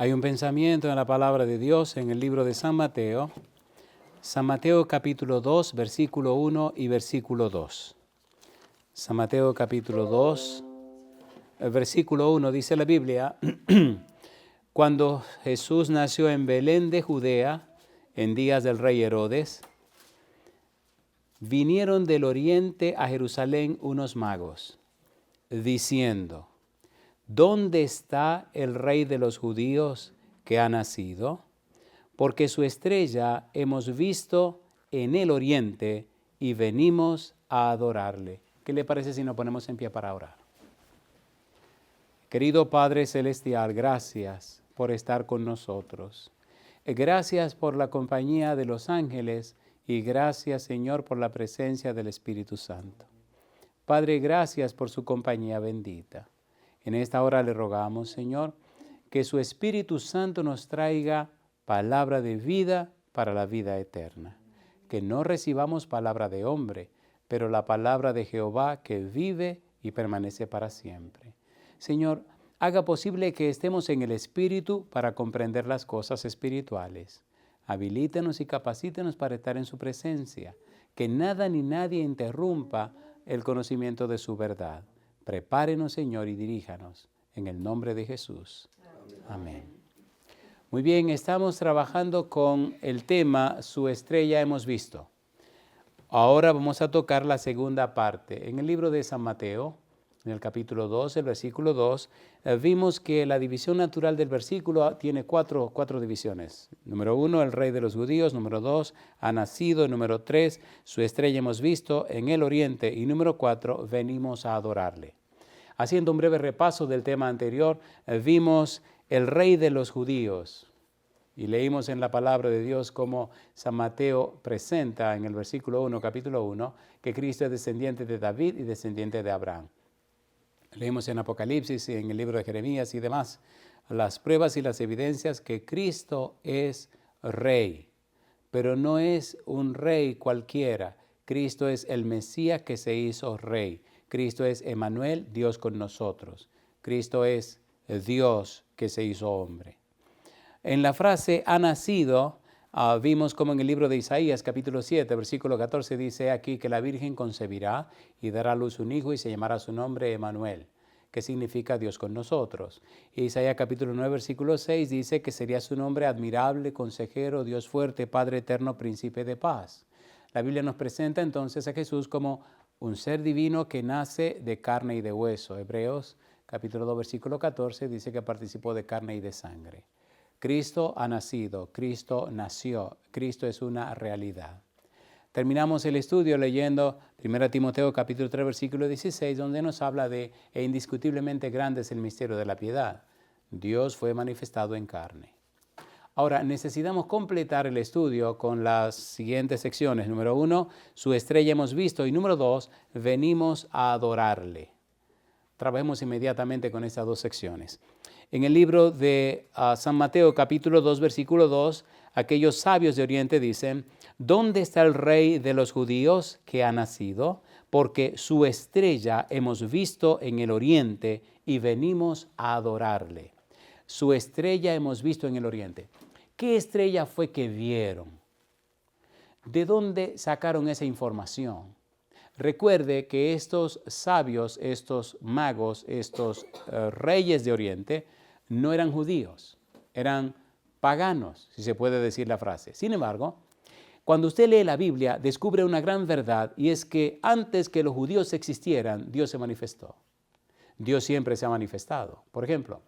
Hay un pensamiento en la palabra de Dios en el libro de San Mateo capítulo 2, versículo 1 y versículo 2. San Mateo capítulo 2, el versículo 1 dice la Biblia, cuando Jesús nació en Belén de Judea, en días del rey Herodes, vinieron del oriente a Jerusalén unos magos, diciendo, ¿dónde está el rey de los judíos que ha nacido? Porque su estrella hemos visto en el oriente y venimos a adorarle. ¿Qué le parece si nos ponemos en pie para orar? Querido Padre Celestial, gracias por estar con nosotros. Gracias por la compañía de los ángeles y gracias, Señor, por la presencia del Espíritu Santo. Padre, gracias por su compañía bendita. En esta hora le rogamos, Señor, que su Espíritu Santo nos traiga palabra de vida para la vida eterna. Que no recibamos palabra de hombre, pero la palabra de Jehová que vive y permanece para siempre. Señor, haga posible que estemos en el Espíritu para comprender las cosas espirituales. Habilítenos y capacítenos para estar en su presencia. Que nada ni nadie interrumpa el conocimiento de su verdad. Prepárenos, Señor, y diríjanos. En el nombre de Jesús. Amén. Muy bien, estamos trabajando con el tema Su estrella hemos visto. Ahora vamos a tocar la segunda parte. En el libro de San Mateo, en el capítulo 2, el versículo 2, vimos que la división natural del versículo tiene cuatro divisiones. Número 1, el rey de los judíos. Número 2, ha nacido. Número 3, su estrella hemos visto en el oriente. Y número 4, venimos a adorarle. Haciendo un breve repaso del tema anterior, vimos el rey de los judíos. Y leímos en la palabra de Dios cómo San Mateo presenta en el versículo 1, capítulo 1, que Cristo es descendiente de David y descendiente de Abraham. Leímos en Apocalipsis y en el libro de Jeremías y demás las pruebas y las evidencias que Cristo es rey. Pero no es un rey cualquiera. Cristo es el Mesías que se hizo rey. Cristo es Emmanuel, Dios con nosotros. Cristo es Dios que se hizo hombre. En la frase ha nacido, vimos como en el libro de Isaías, capítulo 7, versículo 14, dice aquí que la Virgen concebirá y dará a luz un hijo y se llamará su nombre Emmanuel, que significa Dios con nosotros. Y Isaías capítulo 9, versículo 6 dice que sería su nombre admirable, consejero, Dios fuerte, Padre eterno, príncipe de paz. La Biblia nos presenta entonces a Jesús como un ser divino que nace de carne y de hueso. Hebreos capítulo 2, versículo 14 dice que participó de carne y de sangre. Cristo ha nacido, Cristo nació, Cristo es una realidad. Terminamos el estudio leyendo 1 Timoteo capítulo 3, versículo 16, donde nos habla de e indiscutiblemente grande es el misterio de la piedad. Dios fue manifestado en carne. Ahora, necesitamos completar el estudio con las siguientes secciones. Número 1, su estrella hemos visto. Y número 2, venimos a adorarle. Trabajemos inmediatamente con estas dos secciones. En el libro de San Mateo, capítulo 2, versículo 2, aquellos sabios de Oriente dicen, ¿dónde está el rey de los judíos que ha nacido? Porque su estrella hemos visto en el oriente y venimos a adorarle. Su estrella hemos visto en el oriente. ¿Qué estrella fue que vieron? ¿De dónde sacaron esa información? Recuerde que estos sabios, estos magos, estos reyes de Oriente, no eran judíos, eran paganos, si se puede decir la frase. Sin embargo, cuando usted lee la Biblia, descubre una gran verdad, y es que antes que los judíos existieran, Dios se manifestó. Dios siempre se ha manifestado. Por ejemplo,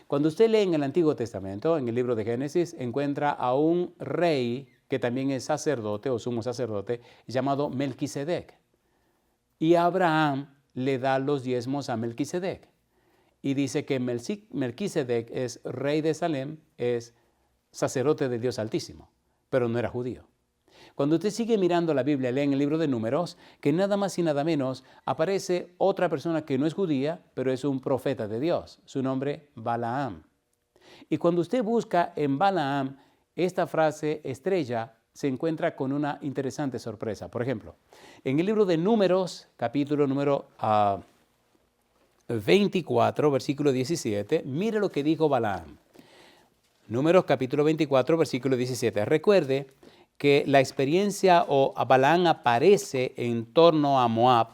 cuando usted lee en el Antiguo Testamento, en el libro de Génesis, encuentra a un rey que también es sacerdote o sumo sacerdote, llamado Melquisedec. Y Abraham le da los diezmos a Melquisedec. Y dice que Melquisedec es rey de Salem, es sacerdote de Dios Altísimo, pero no era judío. Cuando usted sigue mirando la Biblia, lee en el libro de Números, que nada más y nada menos aparece otra persona que no es judía, pero es un profeta de Dios. Su nombre, Balaam. Y cuando usted busca en Balaam esta frase estrella, se encuentra con una interesante sorpresa. Por ejemplo, en el libro de Números, capítulo número 24, versículo 17, mire lo que dijo Balaam. Números capítulo 24, versículo 17. Recuerde que la experiencia o Balaam aparece en torno a Moab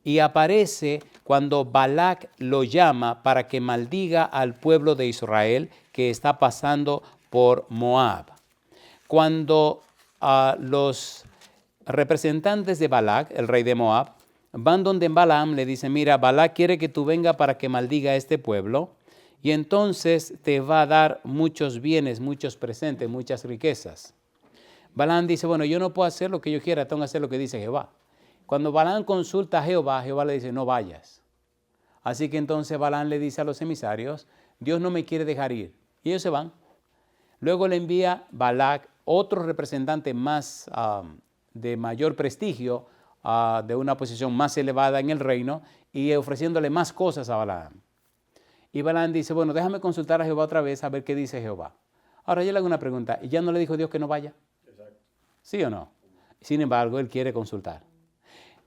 y aparece cuando Balac lo llama para que maldiga al pueblo de Israel que está pasando por Moab. Cuando los representantes de Balac, el rey de Moab, van donde Balaam, le dicen, mira, Balac quiere que tú vengas para que maldiga a este pueblo y entonces te va a dar muchos bienes, muchos presentes, muchas riquezas. Balaam dice, bueno, yo no puedo hacer lo que yo quiera, tengo que hacer lo que dice Jehová. Cuando Balaam consulta a Jehová, Jehová le dice, no vayas. Así que entonces Balaam le dice a los emisarios, Dios no me quiere dejar ir. Y ellos se van. Luego le envía Balac, otro representante más de mayor prestigio, de una posición más elevada en el reino, y ofreciéndole más cosas a Balaam. Y Balaam dice, bueno, déjame consultar a Jehová otra vez a ver qué dice Jehová. Ahora yo le hago una pregunta, ¿y ya no le dijo Dios que no vaya? Exacto. ¿Sí o no? Sin embargo, él quiere consultar.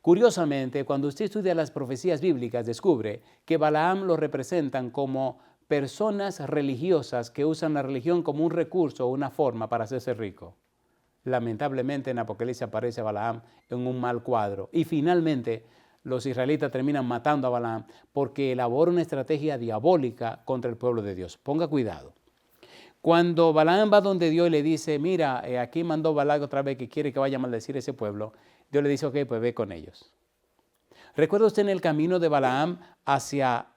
Curiosamente, cuando usted estudia las profecías bíblicas, descubre que Balaam lo representan como personas religiosas que usan la religión como un recurso o una forma para hacerse rico. Lamentablemente en Apocalipsis aparece Balaam en un mal cuadro. Y finalmente los israelitas terminan matando a Balaam porque elabora una estrategia diabólica contra el pueblo de Dios. Ponga cuidado. Cuando Balaam va donde Dios y le dice, mira, aquí mandó Balac otra vez que quiere que vaya a maldecir a ese pueblo, Dios le dice, ok, pues ve con ellos. ¿Recuerda usted en el camino de Balaam hacia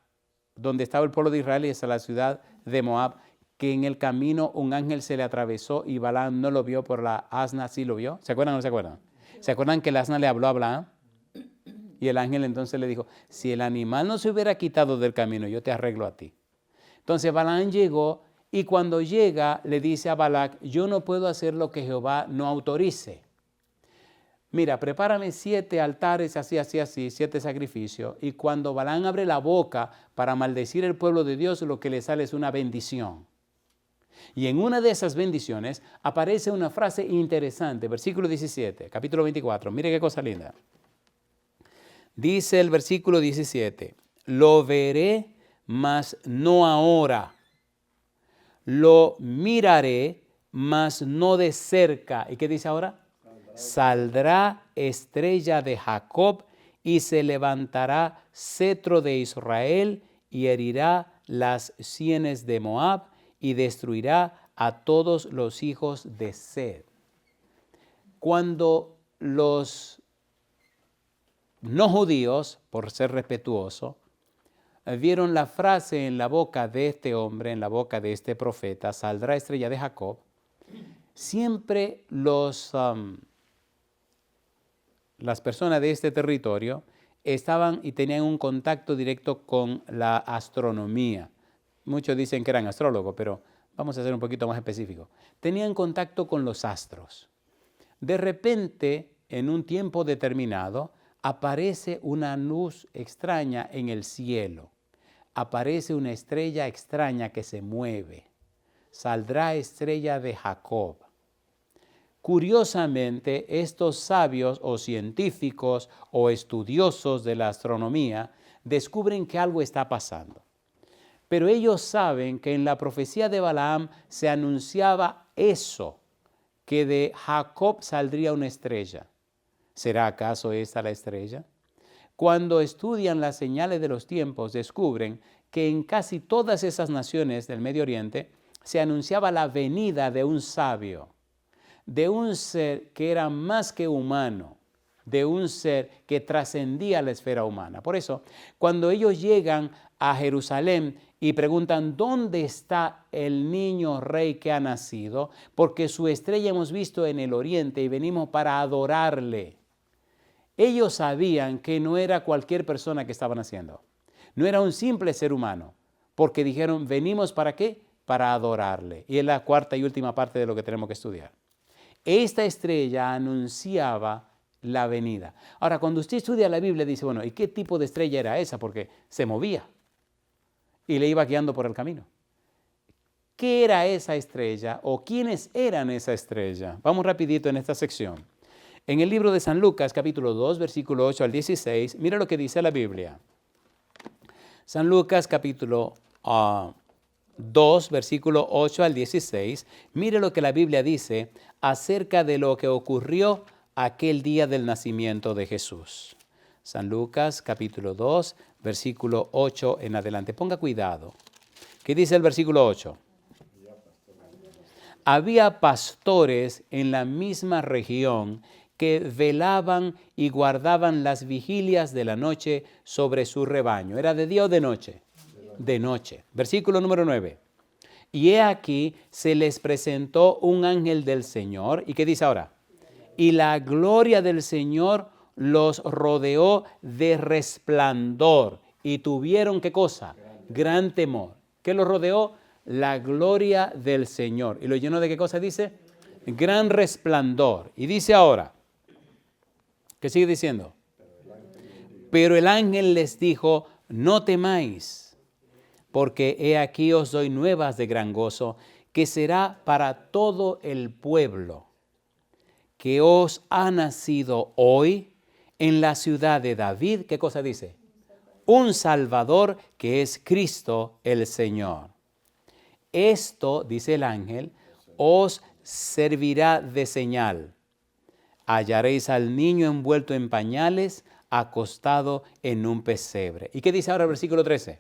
donde estaba el pueblo de Israel y hacia la ciudad de Moab, que en el camino un ángel se le atravesó y Balaam no lo vio, por la asna sí lo vio? ¿Se acuerdan o no se acuerdan? ¿Se acuerdan que el asna le habló a Balaam? Y el ángel entonces le dijo, si el animal no se hubiera quitado del camino, yo te arreglo a ti. Entonces Balaam llegó y cuando llega le dice a Balac, yo no puedo hacer lo que Jehová no autorice. Mira, prepárame 7 altares, así, 7 sacrificios. Y cuando Balaam abre la boca para maldecir el pueblo de Dios, lo que le sale es una bendición. Y en una de esas bendiciones aparece una frase interesante, versículo 17, capítulo 24. Mire qué cosa linda. Dice el versículo 17, lo veré, mas no ahora. Lo miraré, mas no de cerca. ¿Y qué dice ahora? Saldrá estrella de Jacob y se levantará cetro de Israel y herirá las sienes de Moab y destruirá a todos los hijos de Sed. Cuando los no judíos, por ser respetuoso, vieron la frase en la boca de este hombre, en la boca de este profeta, saldrá estrella de Jacob, siempre las personas de este territorio estaban y tenían un contacto directo con la astronomía. Muchos dicen que eran astrólogos, pero vamos a ser un poquito más específicos. Tenían contacto con los astros. De repente, en un tiempo determinado, aparece una luz extraña en el cielo. Aparece una estrella extraña que se mueve. Saldrá estrella de Jacob. Curiosamente, estos sabios o científicos o estudiosos de la astronomía descubren que algo está pasando. Pero ellos saben que en la profecía de Balaam se anunciaba eso, que de Jacob saldría una estrella. ¿Será acaso esta la estrella? Cuando estudian las señales de los tiempos, descubren que en casi todas esas naciones del Medio Oriente se anunciaba la venida de un sabio, de un ser que era más que humano, de un ser que trascendía la esfera humana. Por eso, cuando ellos llegan a Jerusalén y preguntan, ¿dónde está el niño rey que ha nacido? Porque su estrella hemos visto en el oriente y venimos para adorarle. Ellos sabían que no era cualquier persona que estaba naciendo. No era un simple ser humano, porque dijeron, ¿venimos para qué? Para adorarle. Y es la cuarta y última parte de lo que tenemos que estudiar. Esta estrella anunciaba la venida. Ahora, cuando usted estudia la Biblia, dice, bueno, ¿y qué tipo de estrella era esa? Porque se movía y le iba guiando por el camino. ¿Qué era esa estrella o quiénes eran esa estrella? Vamos rapidito en esta sección. En el libro de San Lucas, capítulo 2, versículo 8 al 16, mira lo que dice la Biblia. San Lucas, capítulo 2, versículo 8 al 16, mire lo que la Biblia dice acerca de lo que ocurrió aquel día del nacimiento de Jesús. San Lucas, capítulo 2, versículo 8 en adelante. Ponga cuidado. ¿Qué dice el versículo 8? Había pastores en la misma región que velaban y guardaban las vigilias de la noche sobre su rebaño. ¿Era de día o de noche? De noche. Versículo número 9. Y he aquí se les presentó un ángel del Señor. ¿Y qué dice ahora? Y la gloria del Señor los rodeó de resplandor. Y tuvieron, ¿qué cosa? Gran temor. ¿Qué los rodeó? La gloria del Señor. ¿Y lo llenó de qué cosa dice? Gran resplandor. Y dice ahora, ¿qué sigue diciendo? Pero el ángel les dijo, no temáis, porque he aquí os doy nuevas de gran gozo, que será para todo el pueblo, que os ha nacido hoy en la ciudad de David. ¿Qué cosa dice? Un Salvador, que es Cristo el Señor. Esto, dice el ángel, os servirá de señal. Hallaréis al niño envuelto en pañales, acostado en un pesebre. ¿Y qué dice ahora el versículo 13?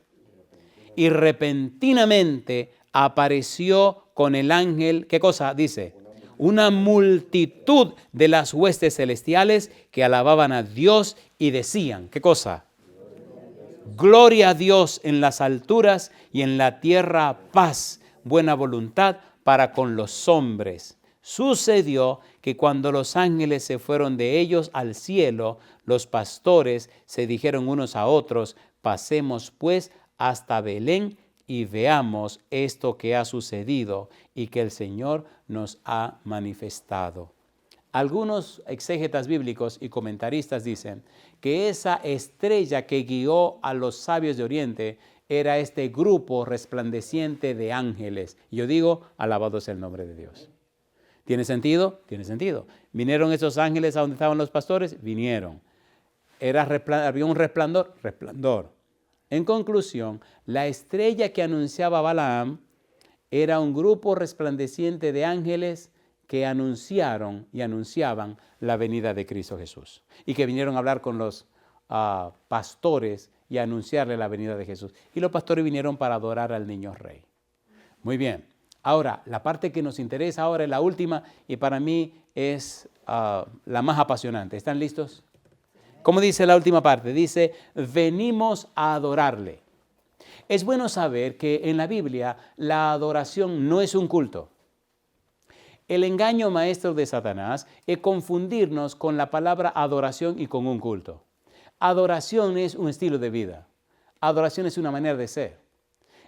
Y repentinamente apareció con el ángel, ¿qué cosa dice? Una multitud de las huestes celestiales que alababan a Dios y decían, ¿qué cosa? Gloria a Dios en las alturas y en la tierra paz, buena voluntad para con los hombres. Sucedió que cuando los ángeles se fueron de ellos al cielo, los pastores se dijeron unos a otros, pasemos pues hasta Belén y veamos esto que ha sucedido y que el Señor nos ha manifestado. Algunos exégetas bíblicos y comentaristas dicen que esa estrella que guió a los sabios de Oriente era este grupo resplandeciente de ángeles. Y yo digo, alabado sea el nombre de Dios. ¿Tiene sentido? Tiene sentido. ¿Vinieron esos ángeles a donde estaban los pastores? Vinieron. ¿Había un resplandor? Resplandor. En conclusión, la estrella que anunciaba Balaam era un grupo resplandeciente de ángeles que anunciaron y anunciaban la venida de Cristo Jesús. Y que vinieron a hablar con los pastores y a anunciarle la venida de Jesús. Y los pastores vinieron para adorar al niño rey. Muy bien. Ahora, la parte que nos interesa ahora es la última y para mí es la más apasionante. ¿Están listos? ¿Cómo dice la última parte? Dice, venimos a adorarle. Es bueno saber que en la Biblia la adoración no es un culto. El engaño maestro de Satanás es confundirnos con la palabra adoración y con un culto. Adoración es un estilo de vida. Adoración es una manera de ser.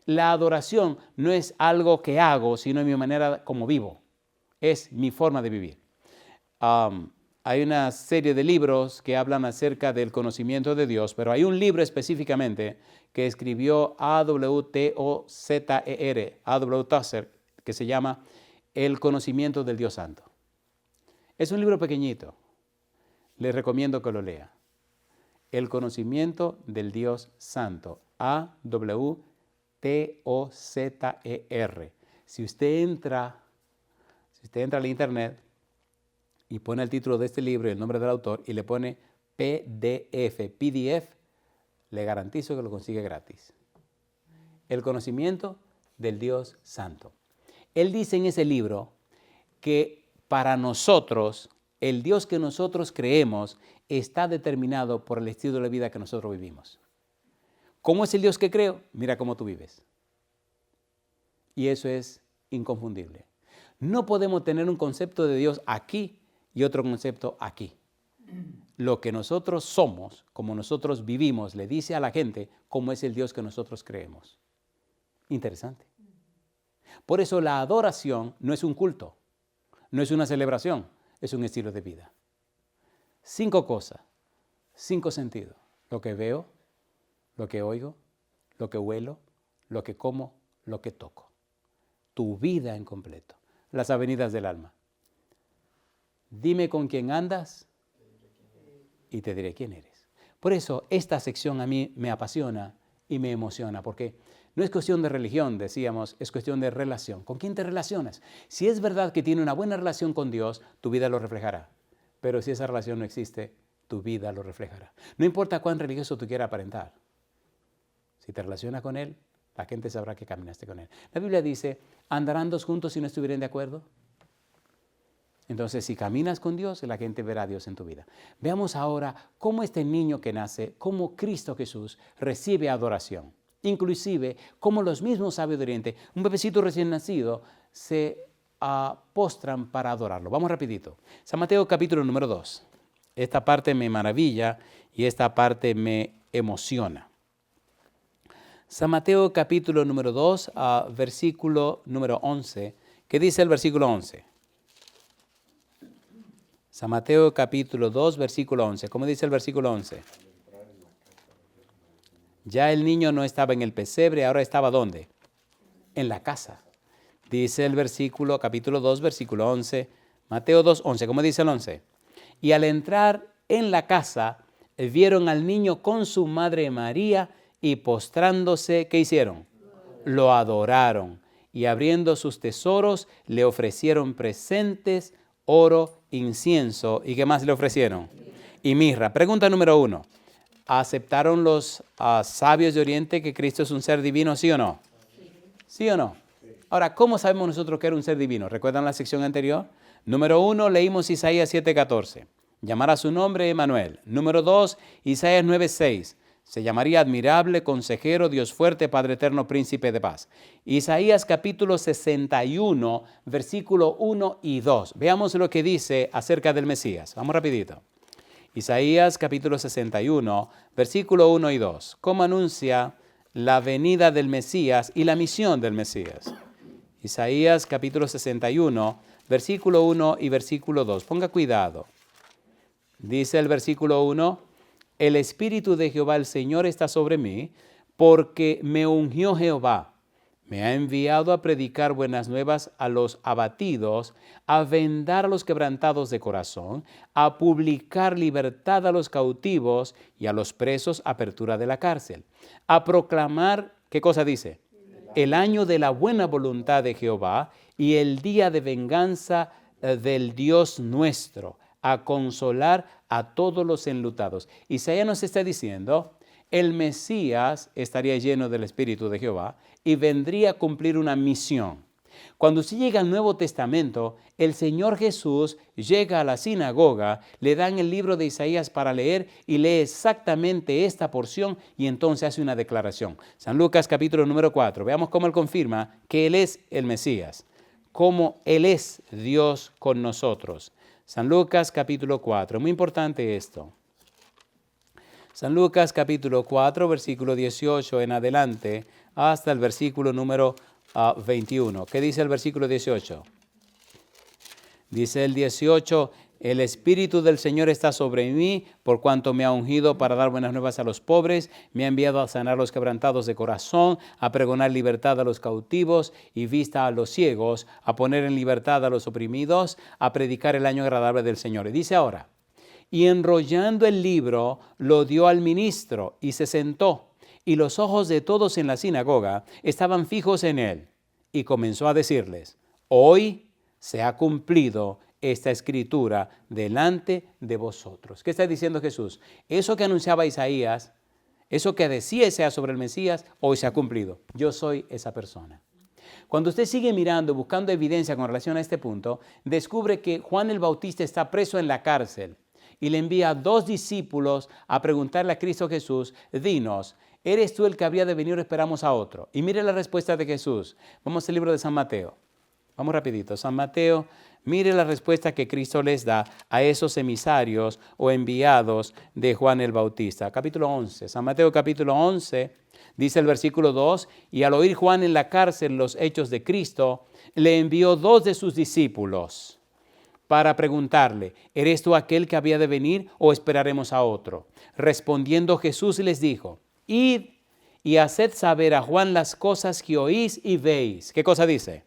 La adoración no es algo que hago, sino mi manera como vivo. Es mi forma de vivir. Hay una serie de libros que hablan acerca del conocimiento de Dios, pero hay un libro específicamente que escribió A.W. Tozer, que se llama El conocimiento del Dios Santo. Es un libro pequeñito. Les recomiendo que lo lea. El conocimiento del Dios Santo. A.W. Tozer. Si usted entra al internet y pone el título de este libro y el nombre del autor y le pone PDF, le garantizo que lo consigue gratis. El conocimiento del Dios Santo. Él dice en ese libro que para nosotros, el Dios que nosotros creemos está determinado por el estilo de vida que nosotros vivimos. ¿Cómo es el Dios que creo? Mira cómo tú vives. Y eso es inconfundible. No podemos tener un concepto de Dios aquí y otro concepto aquí. Lo que nosotros somos, como nosotros vivimos, le dice a la gente cómo es el Dios que nosotros creemos. Interesante. Por eso la adoración no es un culto, no es una celebración, es un estilo de vida. 5 cosas, 5 sentidos. Lo que veo, lo que oigo, lo que huelo, lo que como, lo que toco. Tu vida en completo. Las avenidas del alma. Dime con quién andas y te diré quién eres. Por eso esta sección a mí me apasiona y me emociona, porque No es cuestión de religión, decíamos, es cuestión de relación. ¿Con quién te relacionas? Si es verdad que tiene una buena relación con Dios, tu vida lo reflejará. Pero si esa relación no existe, tu vida lo reflejará. No importa cuán religioso tú quieras aparentar. Si te relacionas con Él, la gente sabrá que caminaste con Él. La Biblia dice, ¿andarán dos juntos si no estuvieran de acuerdo? Entonces, si caminas con Dios, la gente verá a Dios en tu vida. Veamos ahora cómo este niño que nace, cómo Cristo Jesús recibe adoración. Inclusive, cómo los mismos sabios de Oriente, un bebecito recién nacido, se postran para adorarlo. Vamos rapidito. San Mateo capítulo número 2. Esta parte me maravilla y esta parte me emociona. San Mateo capítulo número 2, versículo número 11. ¿Qué dice el versículo 11? San Mateo capítulo 2, versículo 11. ¿Cómo dice el versículo 11? Ya el niño no estaba en el pesebre, ahora estaba ¿dónde? En la casa. Dice el versículo, capítulo 2, versículo 11. Mateo 2, 11. ¿Cómo dice el 11? Y al entrar en la casa, vieron al niño con su madre María y postrándose, ¿qué hicieron? Lo adoraron. Y abriendo sus tesoros, le ofrecieron presentes, oro, incienso. ¿Y qué más le ofrecieron? Y mirra. Pregunta número 1. ¿Aceptaron los sabios de Oriente que Cristo es un ser divino, sí o no? ¿Sí o no? Ahora, ¿cómo sabemos nosotros que era un ser divino? ¿Recuerdan la sección anterior? Número 1, leímos Isaías 7:14. Llamará su nombre Emmanuel. Número 2, Isaías 9:6. Se llamaría admirable, consejero, Dios fuerte, Padre eterno, príncipe de paz. Isaías capítulo 61, versículo 1 y 2. Veamos lo que dice acerca del Mesías. Vamos rapidito. Isaías capítulo 61, versículo 1 y 2. ¿Cómo anuncia la venida del Mesías y la misión del Mesías? Isaías capítulo 61, versículo 1 y versículo 2. Ponga cuidado. Dice el versículo 1, el Espíritu de Jehová el Señor está sobre mí, porque me ungió Jehová. Me ha enviado a predicar buenas nuevas a los abatidos, a vendar a los quebrantados de corazón, a publicar libertad a los cautivos y a los presos apertura de la cárcel, a proclamar, ¿qué cosa dice? El año de la buena voluntad de Jehová y el día de venganza del Dios nuestro, a consolar a todos los enlutados. Isaías nos está diciendo, el Mesías estaría lleno del Espíritu de Jehová y vendría a cumplir una misión. Cuando usted llega al Nuevo Testamento, el Señor Jesús llega a la sinagoga, le dan el libro de Isaías para leer y lee exactamente esta porción y entonces hace una declaración. San Lucas capítulo número 4, veamos cómo él confirma que él es el Mesías, cómo él es Dios con nosotros. San Lucas capítulo 4, muy importante esto. San Lucas capítulo 4, versículo 18 en adelante, hasta el versículo número 21. ¿Qué dice el versículo 18? Dice el 18, el Espíritu del Señor está sobre mí, por cuanto me ha ungido para dar buenas nuevas a los pobres, me ha enviado a sanar a los quebrantados de corazón, a pregonar libertad a los cautivos y vista a los ciegos, a poner en libertad a los oprimidos, a predicar el año agradable del Señor. Y dice ahora, y enrollando el libro, lo dio al ministro y se sentó. Y los ojos de todos en la sinagoga estaban fijos en él. Y comenzó a decirles, hoy se ha cumplido esta escritura delante de vosotros. ¿Qué está diciendo Jesús? Eso que anunciaba Isaías, eso que decía Isaías sobre el Mesías, hoy se ha cumplido. Yo soy esa persona. Cuando usted sigue mirando, buscando evidencia con relación a este punto, descubre que Juan el Bautista está preso en la cárcel. Y le envía a 2 discípulos a preguntarle a Cristo Jesús, dinos, ¿eres tú el que habría de venir o esperamos a otro? Y mire la respuesta de Jesús. Vamos al libro de San Mateo. Vamos rapidito. San Mateo, mire la respuesta que Cristo les da a esos emisarios o enviados de Juan el Bautista. Capítulo 11. San Mateo capítulo 11, dice el versículo 2, y al oír Juan en la cárcel los hechos de Cristo, le envió 2 de sus discípulos para preguntarle, ¿eres tú aquel que había de venir o esperaremos a otro? Respondiendo Jesús les dijo, id y haced saber a Juan las cosas que oís y veis. ¿Qué cosa dice?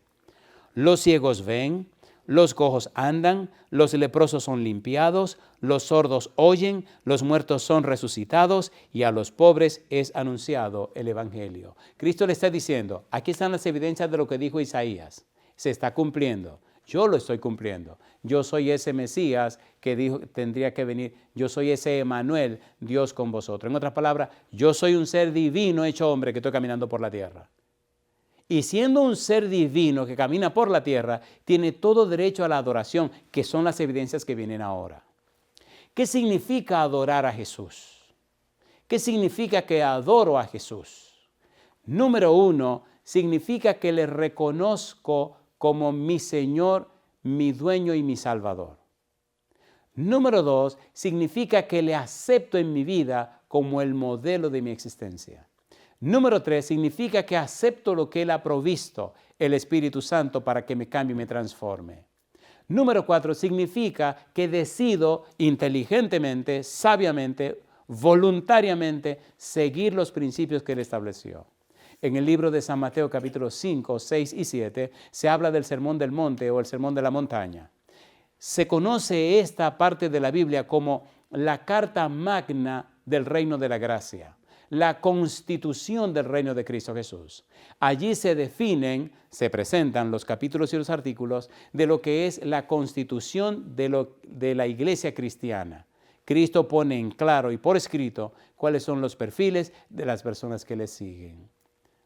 Los ciegos ven, los cojos andan, los leprosos son limpiados, los sordos oyen, los muertos son resucitados y a los pobres es anunciado el Evangelio. Cristo le está diciendo, aquí están las evidencias de lo que dijo Isaías. Se está cumpliendo. Yo lo estoy cumpliendo. Yo soy ese Mesías que dijo tendría que venir. Yo soy ese Emanuel, Dios con vosotros. En otras palabras, yo soy un ser divino hecho hombre que estoy caminando por la tierra. Y siendo un ser divino que camina por la tierra, tiene todo derecho a la adoración, que son las evidencias que vienen ahora. ¿Qué significa adorar a Jesús? ¿Qué significa que adoro a Jesús? Número 1, significa que le reconozco como mi Señor, mi dueño y mi Salvador. Número 2, significa que le acepto en mi vida como el modelo de mi existencia. Número 3, significa que acepto lo que Él ha provisto, el Espíritu Santo, para que me cambie y me transforme. Número 4, significa que decido inteligentemente, sabiamente, voluntariamente seguir los principios que Él estableció. En el libro de San Mateo capítulo 5, 6 y 7 se habla del Sermón del Monte o el Sermón de la Montaña. Se conoce esta parte de la Biblia como la carta magna del reino de la gracia, la constitución del reino de Cristo Jesús. Allí se definen, se presentan los capítulos y los artículos de lo que es la constitución de la iglesia cristiana. Cristo pone en claro y por escrito cuáles son los perfiles de las personas que le siguen.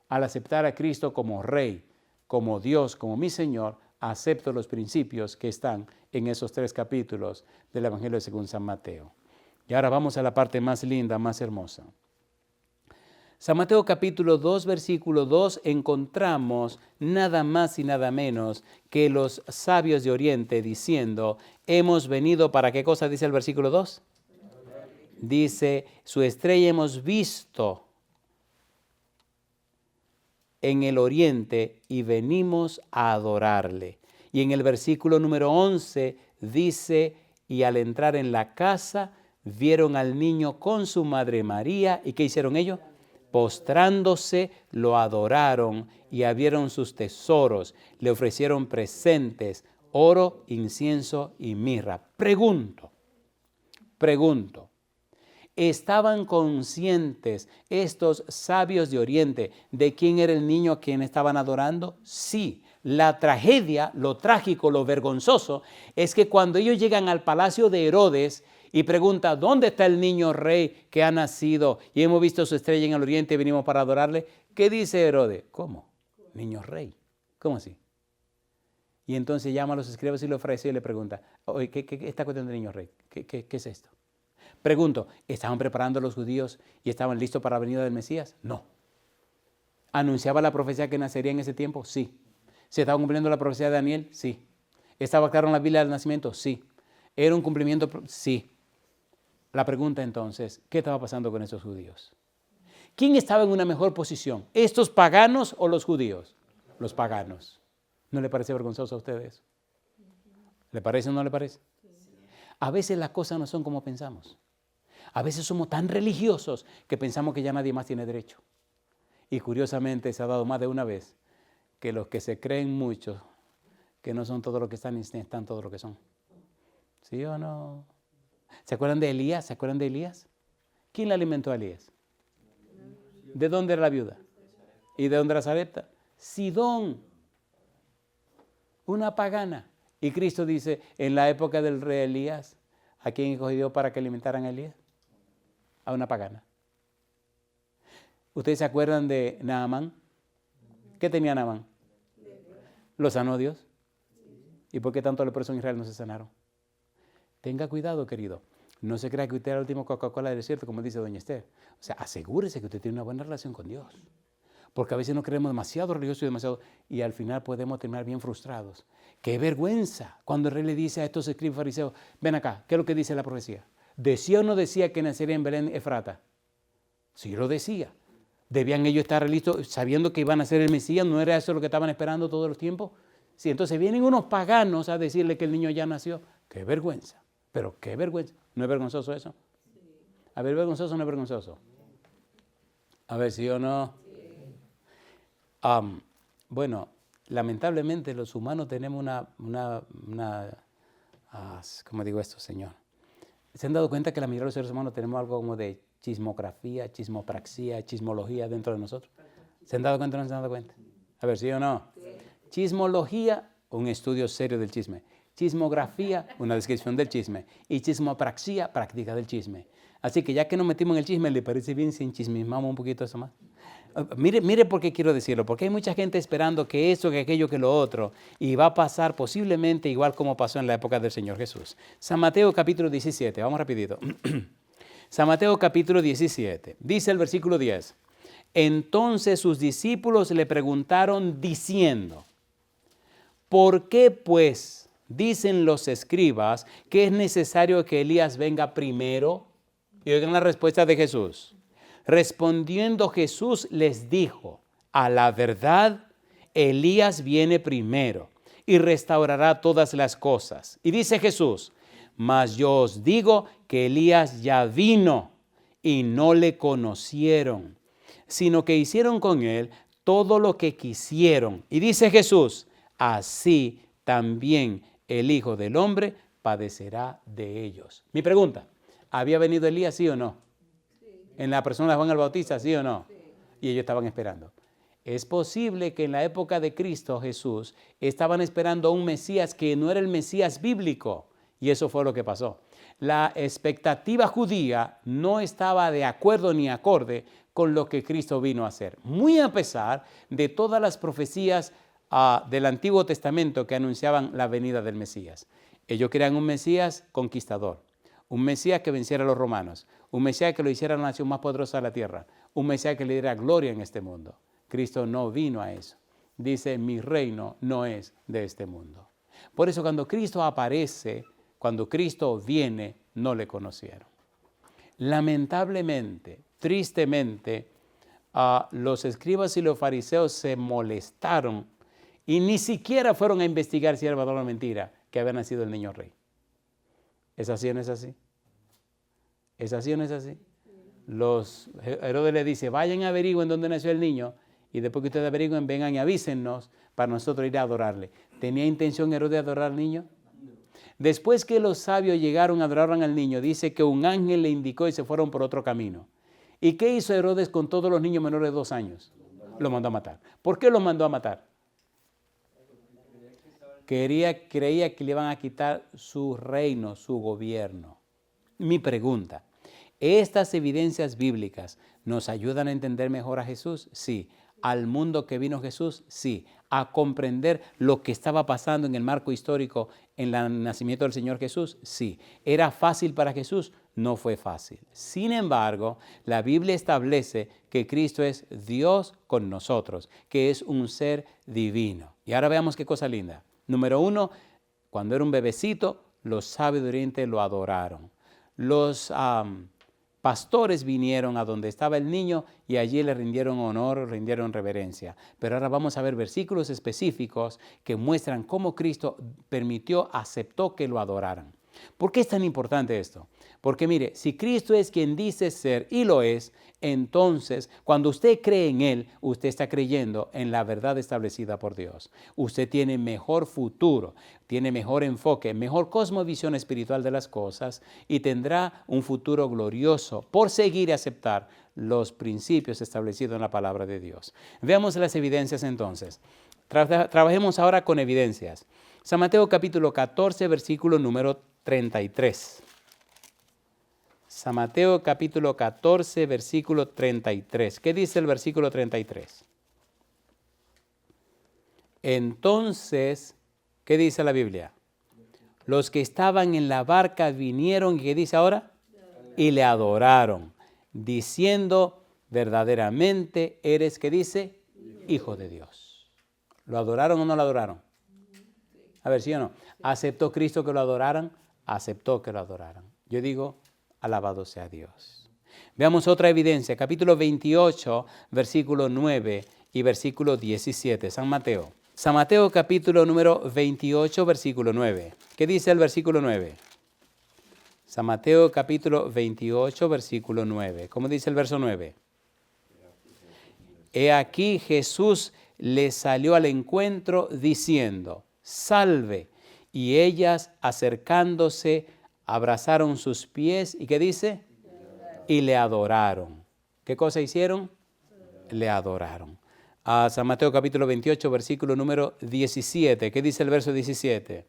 Al aceptar a Cristo como Rey, como Dios, como mi Señor, acepto los principios que están en esos 3 capítulos del Evangelio según San Mateo. Y ahora vamos a la parte más linda, más hermosa. San Mateo capítulo 2, versículo 2, encontramos nada más y nada menos que los sabios de Oriente diciendo, hemos venido para ¿qué cosa dice el versículo 2? Dice, su estrella hemos visto en el oriente y venimos a adorarle. Y en el versículo número 11 dice, y al entrar en la casa vieron al niño con su madre María. ¿Y qué hicieron ellos? Postrándose, lo adoraron y abrieron sus tesoros. Le ofrecieron presentes, oro, incienso y mirra. Pregunto. ¿Estaban conscientes estos sabios de Oriente de quién era el niño a quien estaban adorando? Sí. La tragedia, lo trágico, lo vergonzoso, es que cuando ellos llegan al palacio de Herodes y preguntan, ¿dónde está el niño rey que ha nacido? Y hemos visto su estrella en el oriente y venimos para adorarle. ¿Qué dice Herodes? ¿Cómo? Niño rey. ¿Cómo así? Y entonces llama a los escribas y le ofrece y le pregunta, oye, ¿qué está cuestión del niño rey? ¿Qué es esto? Pregunto, ¿estaban preparando los judíos y estaban listos para la venida del Mesías? No. ¿Anunciaba la profecía que nacería en ese tiempo? Sí. ¿Se estaba cumpliendo la profecía de Daniel? Sí. ¿Estaba claro en la Biblia del nacimiento? Sí. ¿Era un cumplimiento? Sí. La pregunta entonces, ¿qué estaba pasando con esos judíos? ¿Quién estaba en una mejor posición? ¿Estos paganos o los judíos? Los paganos. ¿No le parece vergonzoso a ustedes? ¿Le parece o no le parece? A veces las cosas no son como pensamos. A veces somos tan religiosos que pensamos que ya nadie más tiene derecho. Y curiosamente se ha dado más de una vez que los que se creen mucho, que no son todo lo que están, ni están todo lo que son. ¿Sí o no? ¿Se acuerdan de Elías? ¿Se acuerdan de Elías? ¿Quién le alimentó a Elías? ¿De dónde era la viuda? ¿Y de dónde era Sarepta? Sidón, una pagana. Y Cristo dice, en la época del rey Elías, ¿a quién escogió para que alimentaran a Elías? A una pagana. ¿Ustedes se acuerdan de Naamán? ¿Qué tenía Naamán? ¿Lo sanó Dios? ¿Y por qué tanto leprosos en Israel no se sanaron? Tenga cuidado, querido. No se crea que usted era el último Coca-Cola del desierto, como dice doña Esther. O sea, asegúrese que usted tiene una buena relación con Dios. Porque a veces nos creemos demasiado religiosos y al final podemos terminar bien frustrados. ¡Qué vergüenza! Cuando el rey le dice a estos escribas fariseos, ven acá, ¿qué es lo que dice la profecía? ¿Decía o no decía que nacería en Belén Efrata? Sí lo decía. ¿Debían ellos estar listos sabiendo que iban a ser el Mesías? ¿No era eso lo que estaban esperando todos los tiempos? Sí, entonces vienen unos paganos a decirle que el niño ya nació. ¡Qué vergüenza! Pero qué vergüenza. ¿No es vergonzoso eso? Sí. A ver, ¿vergonzoso o no es vergonzoso? A ver, ¿sí o no? Bueno, lamentablemente los humanos tenemos ¿cómo digo esto, Señor? ¿Se han dado cuenta que la mayoría de los seres humanos tenemos algo como de chismografía, chismopraxia, chismología dentro de nosotros? ¿Se han dado cuenta o no se han dado cuenta? A ver, ¿sí o no? Chismología, un estudio serio del chisme. Chismografía, una descripción del chisme. Y chismopraxia, práctica del chisme. Así que ya que nos metimos en el chisme, ¿le parece bien si enchismamos un poquito eso más? Mire por qué quiero decirlo, porque hay mucha gente esperando que eso, que aquello, que lo otro, y va a pasar posiblemente igual como pasó en la época del Señor Jesús. San Mateo capítulo 17, vamos rapidito. San Mateo capítulo 17, dice el versículo 10. Entonces sus discípulos le preguntaron diciendo, ¿por qué pues dicen los escribas que es necesario que Elías venga primero? Y oigan la respuesta de Jesús. Respondiendo Jesús les dijo, a la verdad, Elías viene primero y restaurará todas las cosas. Y dice Jesús, mas yo os digo que Elías ya vino y no le conocieron, sino que hicieron con él todo lo que quisieron. Y dice Jesús, así también el Hijo del Hombre padecerá de ellos. Mi pregunta, ¿había venido Elías, sí o no? En la persona de Juan el Bautista, ¿sí o no? Sí. Y ellos estaban esperando. Es posible que en la época de Cristo Jesús estaban esperando a un Mesías que no era el Mesías bíblico. Y eso fue lo que pasó. La expectativa judía no estaba de acuerdo ni acorde con lo que Cristo vino a hacer. Muy a pesar de todas las profecías del Antiguo Testamento que anunciaban la venida del Mesías. Ellos querían un Mesías conquistador. Un Mesías que venciera a los romanos, un Mesías que lo hiciera la nación más poderosa de la tierra, un Mesías que le diera gloria en este mundo. Cristo no vino a eso. Dice, mi reino no es de este mundo. Por eso cuando Cristo aparece, cuando Cristo viene, no le conocieron. Lamentablemente, tristemente, los escribas y los fariseos se molestaron y ni siquiera fueron a investigar si era verdad o mentira que había nacido el niño rey. ¿Es así o no es así? ¿Es así o no es así? Herodes le dice, vayan a averigüen dónde nació el niño y después que ustedes averigüen, vengan y avísennos para nosotros ir a adorarle. ¿Tenía intención Herodes de adorar al niño? Después que los sabios llegaron a adorar al niño, dice que un ángel le indicó y se fueron por otro camino. ¿Y qué hizo Herodes con todos los niños menores de 2 años? Lo mandó a matar. ¿Por qué los mandó a matar? Creía que le iban a quitar su reino, su gobierno. Mi pregunta, ¿estas evidencias bíblicas nos ayudan a entender mejor a Jesús? Sí. ¿Al mundo que vino Jesús? Sí. ¿A comprender lo que estaba pasando en el marco histórico en el nacimiento del Señor Jesús? Sí. ¿Era fácil para Jesús? No fue fácil. Sin embargo, la Biblia establece que Cristo es Dios con nosotros, que es un ser divino. Y ahora veamos qué cosa linda. Número 1, cuando era un bebecito, los sabios de Oriente lo adoraron. Los pastores vinieron a donde estaba el niño y allí le rindieron honor, rindieron reverencia. Pero ahora vamos a ver versículos específicos que muestran cómo Cristo aceptó que lo adoraran. ¿Por qué es tan importante esto? Porque mire, si Cristo es quien dice ser y lo es, entonces cuando usted cree en Él, usted está creyendo en la verdad establecida por Dios. Usted tiene mejor futuro, tiene mejor enfoque, mejor cosmovisión espiritual de las cosas y tendrá un futuro glorioso por seguir y aceptar los principios establecidos en la palabra de Dios. Veamos las evidencias entonces. Trabajemos ahora con evidencias. San Mateo capítulo 14, versículo número 33. San Mateo capítulo 14, versículo 33. ¿Qué dice el versículo 33? Entonces, ¿qué dice la Biblia? Los que estaban en la barca vinieron, ¿y qué dice ahora? Y le adoraron, diciendo, verdaderamente eres, ¿qué dice? Hijo de Dios. ¿Lo adoraron o no lo adoraron? A ver, ¿sí o no? ¿Aceptó Cristo que lo adoraran? Aceptó que lo adoraran. Yo digo, alabado sea Dios. Veamos otra evidencia, capítulo 28, versículo 9 y versículo 17, San Mateo. San Mateo capítulo número 28, versículo 9. ¿Qué dice el versículo 9? San Mateo capítulo 28, versículo 9. ¿Cómo dice el verso 9? He aquí Jesús le salió al encuentro diciendo, salve. Y ellas, acercándose, abrazaron sus pies. ¿Y qué dice? Y le adoraron. ¿Qué cosa hicieron? Le adoraron. A San Mateo capítulo 28, versículo número 17. ¿Qué dice el verso 17?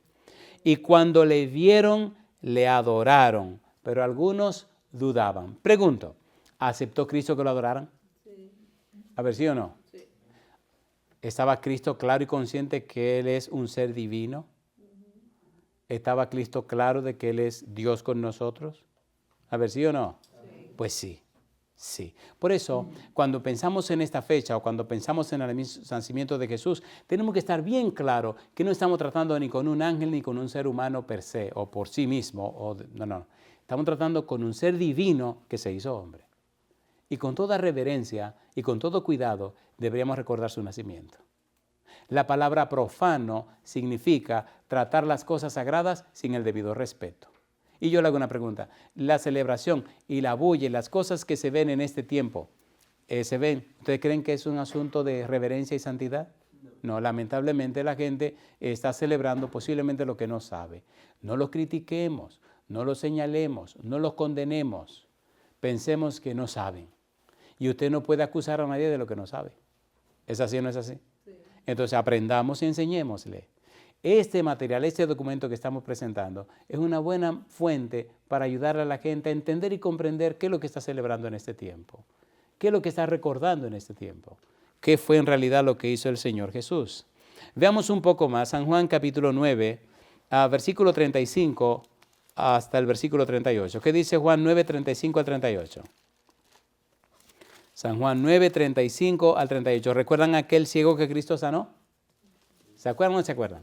Y cuando le vieron, le adoraron, pero algunos dudaban. Pregunto, ¿aceptó Cristo que lo adoraran? Sí. A ver, ¿sí o no? Sí. ¿Estaba Cristo claro y consciente que Él es un ser divino? ¿Estaba Cristo claro de que Él es Dios con nosotros? A ver, ¿sí o no? Sí. Pues sí. Sí. Por eso, cuando pensamos en esta fecha o cuando pensamos en el nacimiento de Jesús, tenemos que estar bien claro que no estamos tratando ni con un ángel ni con un ser humano per se o por sí mismo. No. Estamos tratando con un ser divino que se hizo hombre. Y con toda reverencia y con todo cuidado deberíamos recordar su nacimiento. La palabra profano significa tratar las cosas sagradas sin el debido respeto. Y yo le hago una pregunta. La celebración y la bulla y las cosas que se ven en este tiempo, ¿ustedes creen que es un asunto de reverencia y santidad? No, lamentablemente la gente está celebrando posiblemente lo que no sabe. No lo critiquemos, no lo señalemos, no lo condenemos. Pensemos que no saben. Y usted no puede acusar a nadie de lo que no sabe. ¿Es así o no es así? Sí. Entonces aprendamos y enseñémosle. Este material, este documento que estamos presentando, es una buena fuente para ayudar a la gente a entender y comprender qué es lo que está celebrando en este tiempo, qué es lo que está recordando en este tiempo, qué fue en realidad lo que hizo el Señor Jesús. Veamos un poco más, San Juan capítulo 9, versículo 35 hasta el versículo 38. ¿Qué dice Juan 9, 35 al 38? San Juan 9, 35 al 38. ¿Recuerdan aquel ciego que Cristo sanó? ¿Se acuerdan o no se acuerdan?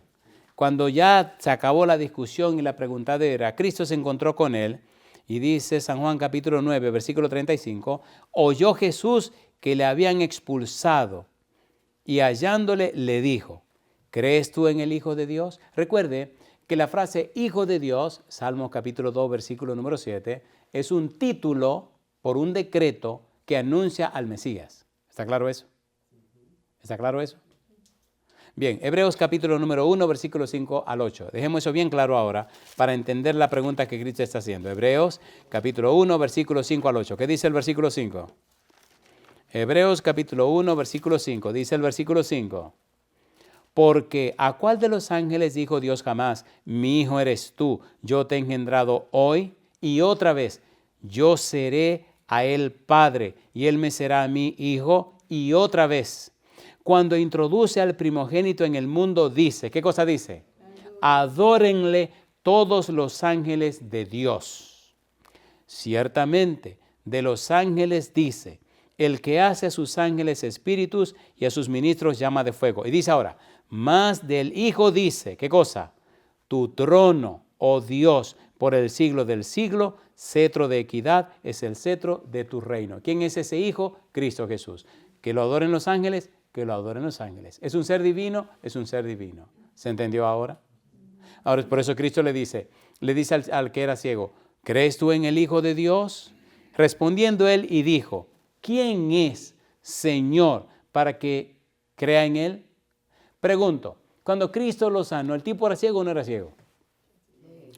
Cuando ya se acabó la discusión y la preguntadera, Cristo se encontró con él y dice San Juan capítulo 9, versículo 35, oyó Jesús que le habían expulsado y hallándole le dijo, ¿crees tú en el Hijo de Dios? Recuerde que la frase Hijo de Dios, Salmos capítulo 2, versículo número 7, es un título por un decreto que anuncia al Mesías. ¿Está claro eso? ¿Está claro eso? Bien, Hebreos capítulo número 1, versículo 5 al 8. Dejemos eso bien claro ahora para entender la pregunta que Cristo está haciendo. Hebreos capítulo 1, versículo 5 al 8. ¿Qué dice el versículo 5? Hebreos capítulo 1, versículo 5. Dice el versículo 5. Porque ¿a cuál de los ángeles dijo Dios jamás, mi hijo eres tú, yo te he engendrado hoy? Y otra vez, yo seré a él padre y él me será a mí hijo. Y otra vez, cuando introduce al primogénito en el mundo, dice, ¿qué cosa dice? Adórenle todos los ángeles de Dios. Ciertamente, de los ángeles dice, el que hace a sus ángeles espíritus y a sus ministros llama de fuego. Y dice ahora, más del Hijo dice, ¿qué cosa? Tu trono, oh Dios, por el siglo del siglo, cetro de equidad es el cetro de tu reino. ¿Quién es ese Hijo? Cristo Jesús. Que lo adoren los ángeles, que lo adoren los ángeles. ¿Es un ser divino? Es un ser divino. ¿Se entendió ahora? Ahora, por eso Cristo le dice al que era ciego, ¿crees tú en el Hijo de Dios? Respondiendo él y dijo, ¿quién es Señor para que crea en él? Pregunto, cuando Cristo lo sanó, ¿el tipo era ciego o no era ciego?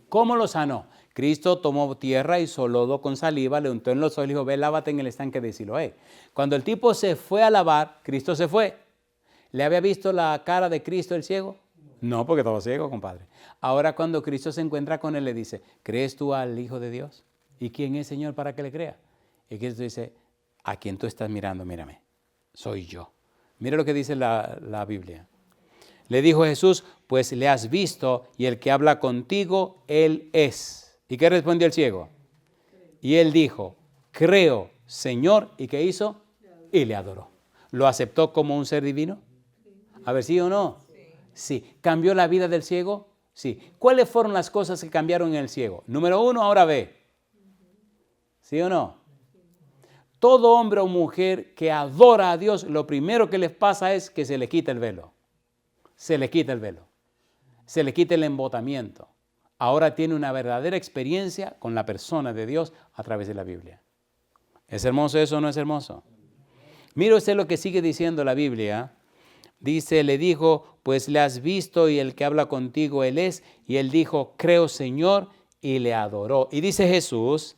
¿Cómo lo sanó? Cristo tomó tierra y lodo con saliva, le untó en los ojos y dijo, ve, lávate en el estanque de Siloé. Cuando el tipo se fue a lavar, Cristo se fue. ¿Le había visto la cara de Cristo el ciego? No, porque estaba ciego, compadre. Ahora cuando Cristo se encuentra con él, le dice, ¿crees tú al Hijo de Dios? ¿Y quién es Señor para que le crea? Y Cristo dice, a quien tú estás mirando, mírame, soy yo. Mira lo que dice la Biblia. Le dijo Jesús, pues le has visto y el que habla contigo, él es. ¿Y qué respondió el ciego? Y él dijo, creo, Señor. ¿Y qué hizo? Y le adoró. ¿Lo aceptó como un ser divino? A ver, ¿sí o no? Sí. ¿Cambió la vida del ciego? Sí. ¿Cuáles fueron las cosas que cambiaron en el ciego? Número 1, ahora ve. ¿Sí o no? Todo hombre o mujer que adora a Dios, lo primero que les pasa es que se le quita el velo. Se le quita el velo. Se le quita el embotamiento. Ahora tiene una verdadera experiencia con la persona de Dios a través de la Biblia. ¿Es hermoso eso o no es hermoso? Mire usted lo que sigue diciendo la Biblia. Dice, le dijo, pues le has visto y el que habla contigo él es. Y él dijo, creo, Señor, y le adoró. Y dice Jesús,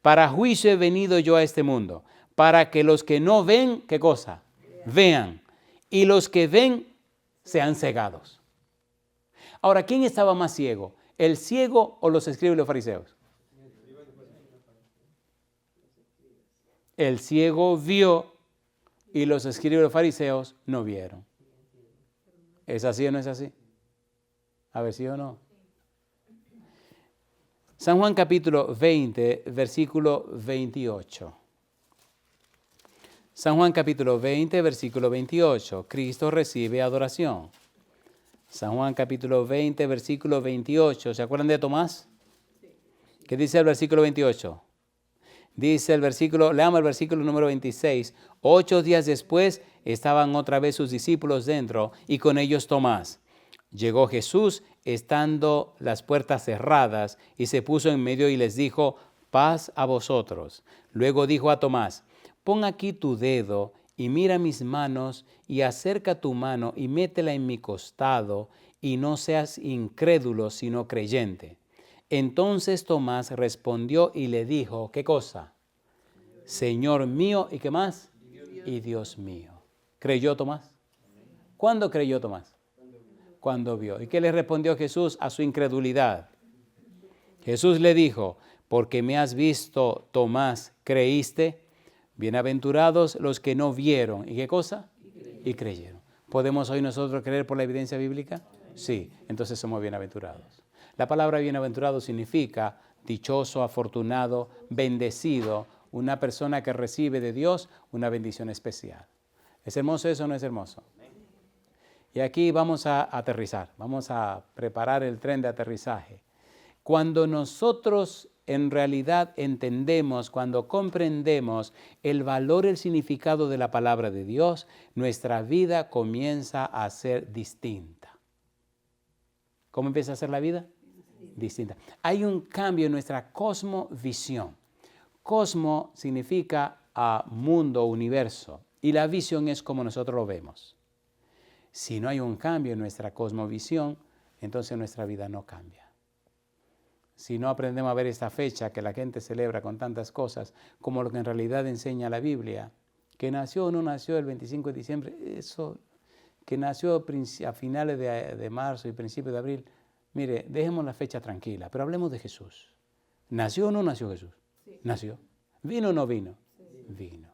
para juicio he venido yo a este mundo, para que los que no ven, ¿qué cosa? Vean. Y los que ven sean cegados. Ahora, ¿quién estaba más ciego? ¿El ciego o los escribas y los fariseos? El ciego vio y los escribas y los fariseos no vieron. ¿Es así o no es así? A ver, ¿sí o no? San Juan capítulo 20, versículo 28. San Juan capítulo 20, versículo 28. Cristo recibe adoración. San Juan capítulo 20, versículo 28. ¿Se acuerdan de Tomás? ¿Qué dice el versículo 28? Dice el versículo, leamos el versículo número 26. 8 días después estaban otra vez sus discípulos dentro y con ellos Tomás. Llegó Jesús estando las puertas cerradas y se puso en medio y les dijo, paz a vosotros. Luego dijo a Tomás, pon aquí tu dedo y mira mis manos y acerca tu mano y métela en mi costado y no seas incrédulo sino creyente. Entonces Tomás respondió y le dijo, ¿qué cosa? Señor mío, ¿y qué más? Y Dios mío. ¿Creyó Tomás? ¿Cuándo creyó Tomás? Cuando vio. ¿Y qué le respondió Jesús a su incredulidad? Jesús le dijo, porque me has visto, Tomás, ¿creíste? Bienaventurados los que no vieron. ¿Y qué cosa? Y creyeron. ¿Podemos hoy nosotros creer por la evidencia bíblica? Sí, entonces somos bienaventurados. La palabra bienaventurado significa dichoso, afortunado, bendecido, una persona que recibe de Dios una bendición especial. ¿Es hermoso eso o no es hermoso? Y aquí vamos a aterrizar, vamos a preparar el tren de aterrizaje. Cuando nosotros en realidad entendemos, cuando comprendemos el valor y el significado de la palabra de Dios, nuestra vida comienza a ser distinta. ¿Cómo empieza a ser la vida? Distinta. Hay un cambio en nuestra cosmovisión. Cosmo significa mundo, universo, y la visión es como nosotros lo vemos. Si no hay un cambio en nuestra cosmovisión, entonces nuestra vida no cambia. Si no aprendemos a ver esta fecha que la gente celebra con tantas cosas, como lo que en realidad enseña la Biblia, que nació o no nació el 25 de diciembre, eso que nació a finales de marzo y principios de abril, mire, dejemos la fecha tranquila, pero hablemos de Jesús. ¿Nació o no nació Jesús? Sí. Nació. ¿Vino o no vino? Sí. Vino.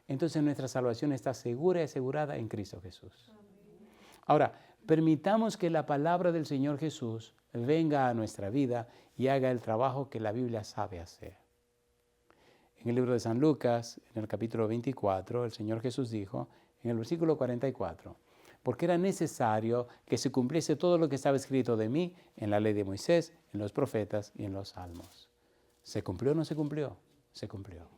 Entonces nuestra salvación está segura y asegurada en Cristo Jesús. Ahora, permitamos que la palabra del Señor Jesús venga a nuestra vida y haga el trabajo que la Biblia sabe hacer. En el libro de San Lucas, en el capítulo 24, el Señor Jesús dijo, en el versículo 44, porque era necesario que se cumpliese todo lo que estaba escrito de mí en la ley de Moisés, en los profetas y en los salmos. ¿Se cumplió o no se cumplió? Se cumplió.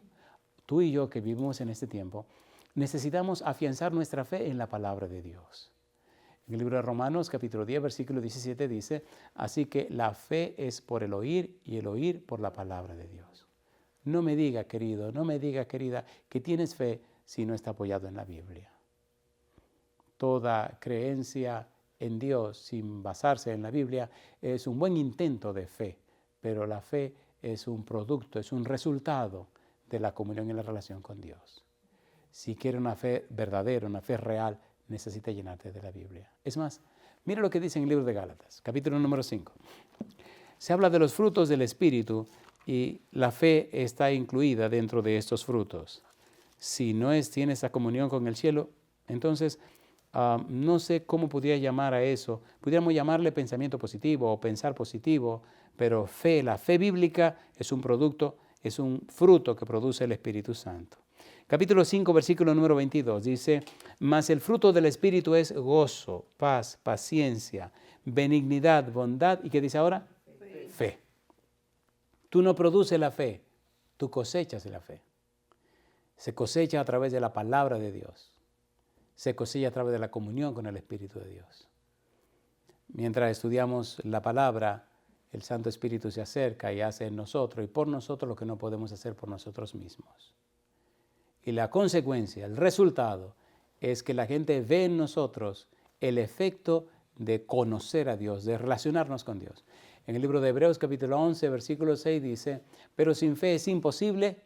Tú y yo que vivimos en este tiempo, necesitamos afianzar nuestra fe en la palabra de Dios. En el libro de Romanos, capítulo 10, versículo 17 dice, así que la fe es por el oír y el oír por la palabra de Dios. No me diga, querido, no me diga, querida, que tienes fe si no está apoyado en la Biblia. Toda creencia en Dios sin basarse en la Biblia es un buen intento de fe, pero la fe es un producto, es un resultado de la comunión y la relación con Dios. Si quiere una fe verdadera, una fe real, necesita llenarte de la Biblia. Es más, mira lo que dice en el libro de Gálatas, capítulo número 5. Se habla de los frutos del Espíritu y la fe está incluida dentro de estos frutos. Si no tiene esa comunión con el cielo, entonces no sé cómo podría llamar a eso. Pudiéramos llamarle pensamiento positivo o pensar positivo, pero fe, la fe bíblica es un producto, es un fruto que produce el Espíritu Santo. Capítulo 5, versículo número 22 dice, mas el fruto del Espíritu es gozo, paz, paciencia, benignidad, bondad, ¿y qué dice ahora? Fe. Tú no produces la fe, tú cosechas la fe. Se cosecha a través de la palabra de Dios. Se cosecha a través de la comunión con el Espíritu de Dios. Mientras estudiamos la palabra, el Santo Espíritu se acerca y hace en nosotros y por nosotros lo que no podemos hacer por nosotros mismos. Y la consecuencia, el resultado, es que la gente ve en nosotros el efecto de conocer a Dios, de relacionarnos con Dios. En el libro de Hebreos capítulo 11, versículo 6 dice, pero sin fe es imposible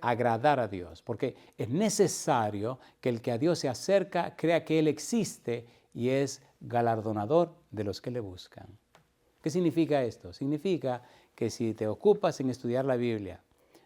agradar a Dios, porque es necesario que el que a Dios se acerca crea que Él existe y es galardonador de los que le buscan. ¿Qué significa esto? Significa que si te ocupas en estudiar la Biblia,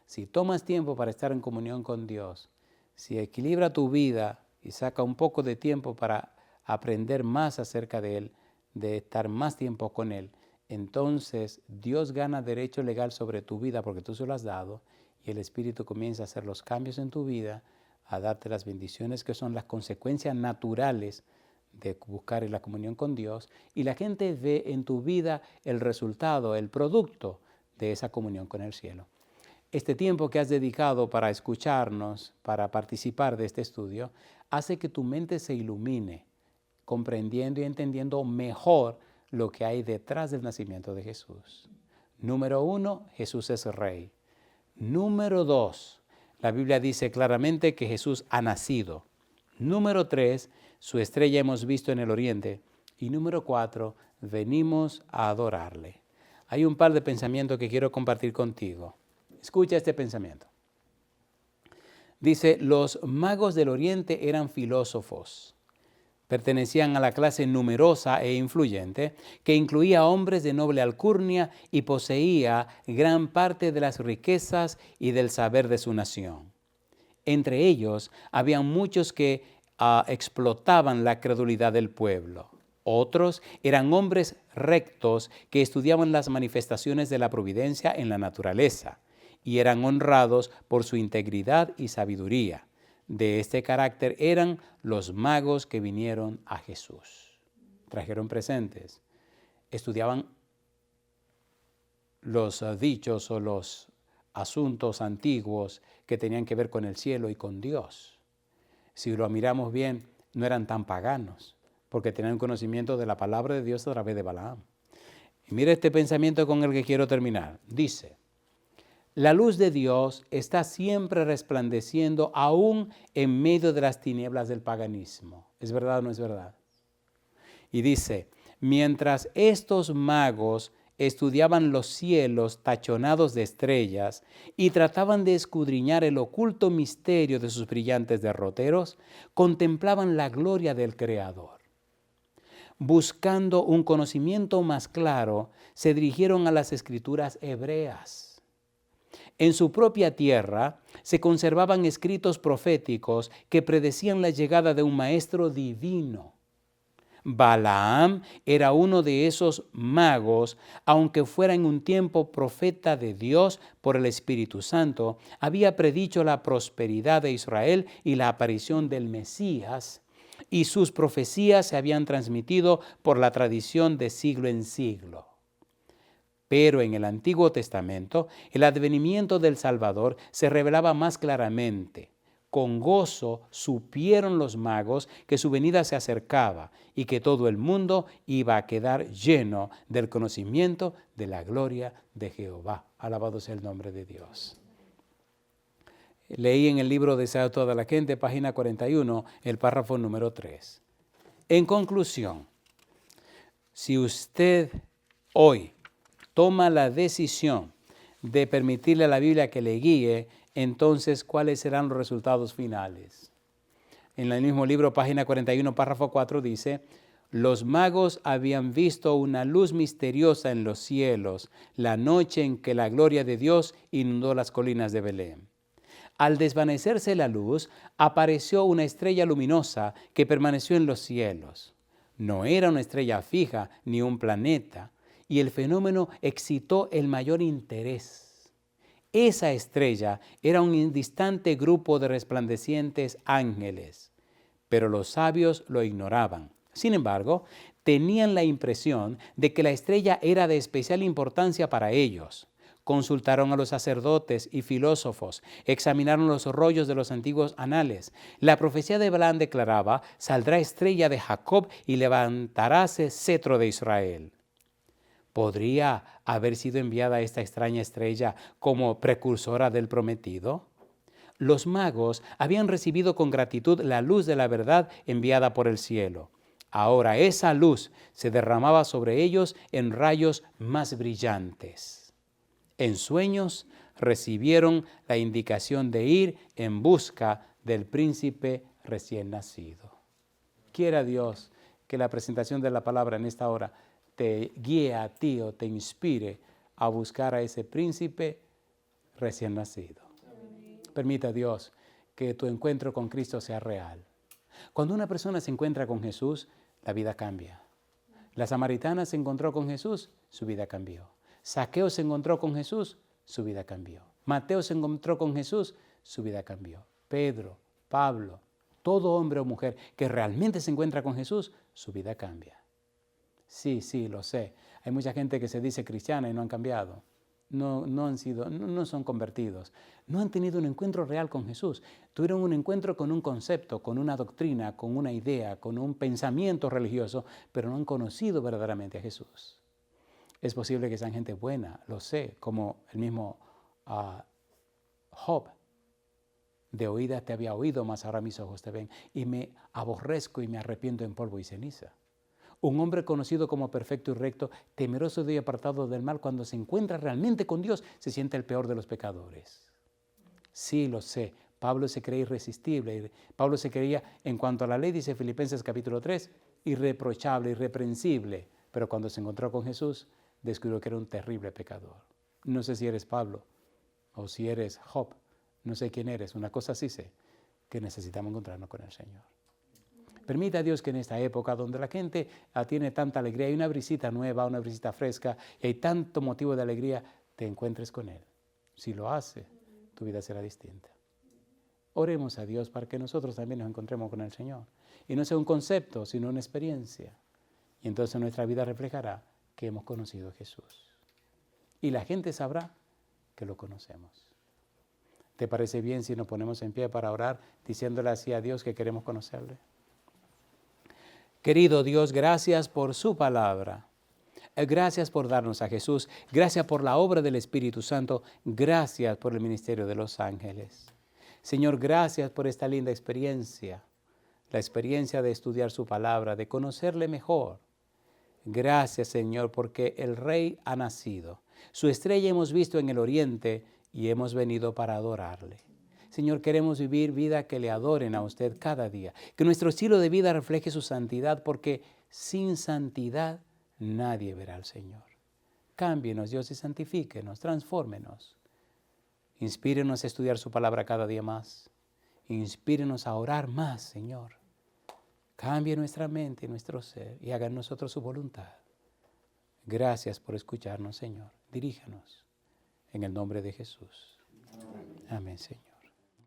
si tomas tiempo para estar en comunión con Dios, si equilibra tu vida y saca un poco de tiempo para aprender más acerca de Él, de estar más tiempo con Él, entonces Dios gana derecho legal sobre tu vida porque tú se lo has dado y el Espíritu comienza a hacer los cambios en tu vida, a darte las bendiciones que son las consecuencias naturales de buscar la comunión con Dios, y la gente ve en tu vida el resultado, el producto de esa comunión con el cielo. Este tiempo que has dedicado para escucharnos, para participar de este estudio, hace que tu mente se ilumine, comprendiendo y entendiendo mejor lo que hay detrás del nacimiento de Jesús. Número 1, Jesús es Rey. Número 2, la Biblia dice claramente que Jesús ha nacido. Número 3, su estrella hemos visto en el oriente. Y número 4, venimos a adorarle. Hay un par de pensamientos que quiero compartir contigo. Escucha este pensamiento. Dice, los magos del oriente eran filósofos. Pertenecían a la clase numerosa e influyente que incluía hombres de noble alcurnia y poseía gran parte de las riquezas y del saber de su nación. Entre ellos había muchos que explotaban la credulidad del pueblo. Otros eran hombres rectos que estudiaban las manifestaciones de la providencia en la naturaleza y eran honrados por su integridad y sabiduría. De este carácter eran los magos que vinieron a Jesús. Trajeron presentes, estudiaban los dichos o los asuntos antiguos que tenían que ver con el cielo y con Dios. Si lo miramos bien, no eran tan paganos, porque tenían conocimiento de la palabra de Dios a través de Balaam. Y mira este pensamiento con el que quiero terminar. Dice, la luz de Dios está siempre resplandeciendo aún en medio de las tinieblas del paganismo. ¿Es verdad o no es verdad? Y dice, mientras estos magos estudiaban los cielos tachonados de estrellas y trataban de escudriñar el oculto misterio de sus brillantes derroteros, contemplaban la gloria del Creador. Buscando un conocimiento más claro, se dirigieron a las escrituras hebreas. En su propia tierra se conservaban escritos proféticos que predecían la llegada de un maestro divino. Balaam era uno de esos magos, aunque fuera en un tiempo profeta de Dios por el Espíritu Santo, había predicho la prosperidad de Israel y la aparición del Mesías, y sus profecías se habían transmitido por la tradición de siglo en siglo. Pero en el Antiguo Testamento, el advenimiento del Salvador se revelaba más claramente. Con gozo supieron los magos que su venida se acercaba y que todo el mundo iba a quedar lleno del conocimiento de la gloria de Jehová. Alabado sea el nombre de Dios. Leí en el libro Deseo a toda la gente, página 41, el párrafo número 3. En conclusión, si usted hoy toma la decisión de permitirle a la Biblia que le guíe, entonces, ¿cuáles serán los resultados finales? En el mismo libro, página 41, párrafo 4, dice, los magos habían visto una luz misteriosa en los cielos la noche en que la gloria de Dios inundó las colinas de Belén. Al desvanecerse la luz, apareció una estrella luminosa que permaneció en los cielos. No era una estrella fija ni un planeta, y el fenómeno excitó el mayor interés. Esa estrella era un distante grupo de resplandecientes ángeles, pero los sabios lo ignoraban. Sin embargo, tenían la impresión de que la estrella era de especial importancia para ellos. Consultaron a los sacerdotes y filósofos, examinaron los rollos de los antiguos anales. La profecía de Balaam declaraba, saldrá estrella de Jacob y levantaráse cetro de Israel. ¿Podría haber sido enviada esta extraña estrella como precursora del prometido? Los magos habían recibido con gratitud la luz de la verdad enviada por el cielo. Ahora esa luz se derramaba sobre ellos en rayos más brillantes. En sueños recibieron la indicación de ir en busca del príncipe recién nacido. Quiera Dios que la presentación de la palabra en esta hora te guíe a ti o te inspire a buscar a ese príncipe recién nacido. Permita Dios que tu encuentro con Cristo sea real. Cuando una persona se encuentra con Jesús, la vida cambia. La samaritana se encontró con Jesús, su vida cambió. Zaqueo se encontró con Jesús, su vida cambió. Mateo se encontró con Jesús, su vida cambió. Pedro, Pablo, todo hombre o mujer que realmente se encuentra con Jesús, su vida cambia. Sí, lo sé. Hay mucha gente que se dice cristiana y no han cambiado. No son convertidos. No han tenido un encuentro real con Jesús. Tuvieron un encuentro con un concepto, con una doctrina, con una idea, con un pensamiento religioso, pero no han conocido verdaderamente a Jesús. Es posible que sean gente buena, lo sé, como el mismo Job. De oídas te había oído, mas ahora mis ojos te ven, y me aborrezco y me arrepiento en polvo y ceniza. Un hombre conocido como perfecto y recto, temeroso de y apartado del mal, cuando se encuentra realmente con Dios, se siente el peor de los pecadores. Sí, lo sé. Pablo se creía irresistible. Pablo se creía, en cuanto a la ley, dice Filipenses capítulo 3, irreprochable, irreprensible. Pero cuando se encontró con Jesús, descubrió que era un terrible pecador. No sé si eres Pablo o si eres Job. No sé quién eres. Una cosa sí sé, que necesitamos encontrarnos con el Señor. Permita a Dios que en esta época donde la gente tiene tanta alegría, hay una brisita nueva, una brisita fresca, y hay tanto motivo de alegría, te encuentres con Él. Si lo hace, tu vida será distinta. Oremos a Dios para que nosotros también nos encontremos con el Señor. Y no sea un concepto, sino una experiencia. Y entonces nuestra vida reflejará que hemos conocido a Jesús. Y la gente sabrá que lo conocemos. ¿Te parece bien si nos ponemos en pie para orar, diciéndole así a Dios que queremos conocerle? Querido Dios, gracias por su palabra. Gracias por darnos a Jesús. Gracias por la obra del Espíritu Santo. Gracias por el ministerio de los ángeles. Señor, gracias por esta linda experiencia. La experiencia de estudiar su palabra, de conocerle mejor. Gracias, Señor, porque el Rey ha nacido. Su estrella hemos visto en el oriente y hemos venido para adorarle. Señor, queremos vivir vida que le adoren a usted cada día. Que nuestro estilo de vida refleje su santidad, porque sin santidad nadie verá al Señor. Cámbienos, Dios, y santifíquenos, transfórmenos. Inspírenos a estudiar su palabra cada día más. Inspírenos a orar más, Señor. Cambie nuestra mente y nuestro ser y haga en nosotros su voluntad. Gracias por escucharnos, Señor. Diríjanos en el nombre de Jesús. Amén, Señor.